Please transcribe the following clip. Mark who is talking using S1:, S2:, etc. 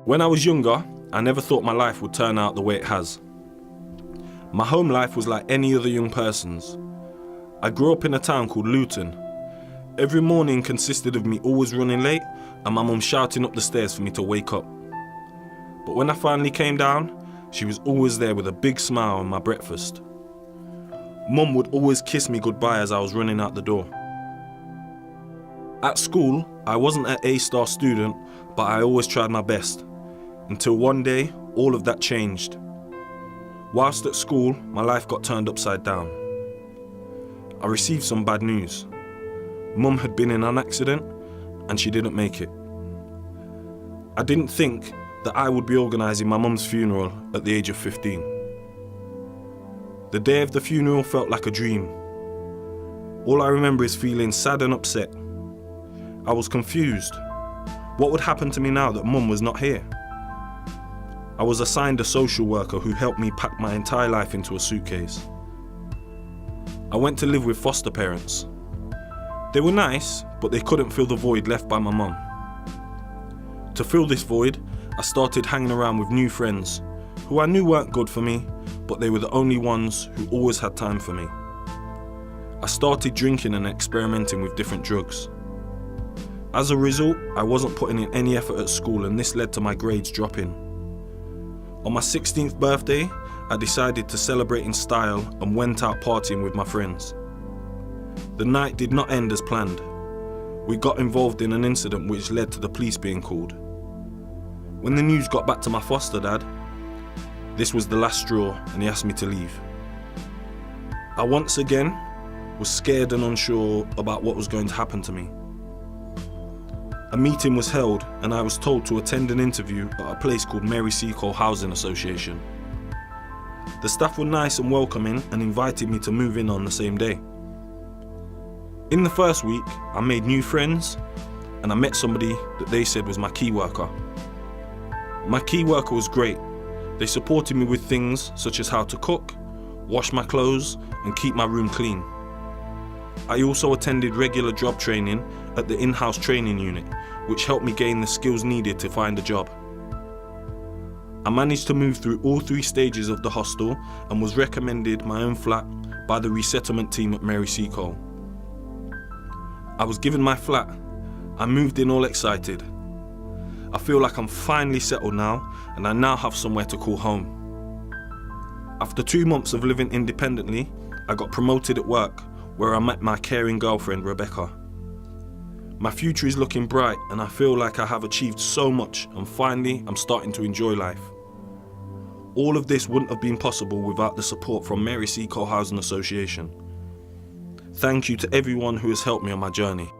S1: When I was younger, I never thought my life would turn out the way it has. My home life was like any other young person's. I grew up in a town called Luton. Every morning consisted of me always running late and my mum shouting up the stairs for me to wake up. But when I finally came down, she was always there with a big smile on my breakfast. Mum would always kiss me goodbye as I was running out the door. At school, I wasn't an A-star student, but I always tried my best. Until one day, all of that changed. Whilst at school, my life got turned upside down. I received some bad news. Mum had been in an accident and she didn't make it. I didn't think that I would be organising my mum's funeral at the age of 15. The day of the funeral felt like a dream. All I remember is feeling sad and upset. I was confused. What would happen to me now that Mum was not here? I was assigned a social worker who helped me pack my entire life into a suitcase. I went to live with foster parents. They were nice, but they couldn't fill the void left by my mum. To fill this void, I started hanging around with new friends, who I knew weren't good for me, but they were the only ones who always had time for me. I started drinking and experimenting with different drugs. As a result, I wasn't putting in any effort at school and this led to my grades dropping. On my 16th birthday, I decided to celebrate in style and went out partying with my friends. The night did not end as planned. We got involved in an incident which led to the police being called. When the news got back to my foster dad, this was the last straw and he asked me to leave. I once again was scared and unsure about what was going to happen to me. A meeting was held and I was told to attend an interview at a place called Mary Seacole Housing Association. The staff were nice and welcoming and invited me to move in on the same day. In the first week, I made new friends and I met somebody that they said was my key worker. My key worker was great. They supported me with things such as how to cook, wash my clothes and keep my room clean. I also attended regular job training at the in-house training unit, which helped me gain the skills needed to find a job. I managed to move through all 3 stages of the hostel and was recommended my own flat by the resettlement team at Mary Seacole. I was given my flat. I moved in all excited. I feel like I'm finally settled now and I now have somewhere to call home. After 2 months of living independently, I got promoted at work where I met my caring girlfriend Rebecca. My future is looking bright and I feel like I have achieved so much and finally I'm starting to enjoy life. All of this wouldn't have been possible without the support from Mary Seacole Housing Association. Thank you to everyone who has helped me on my journey.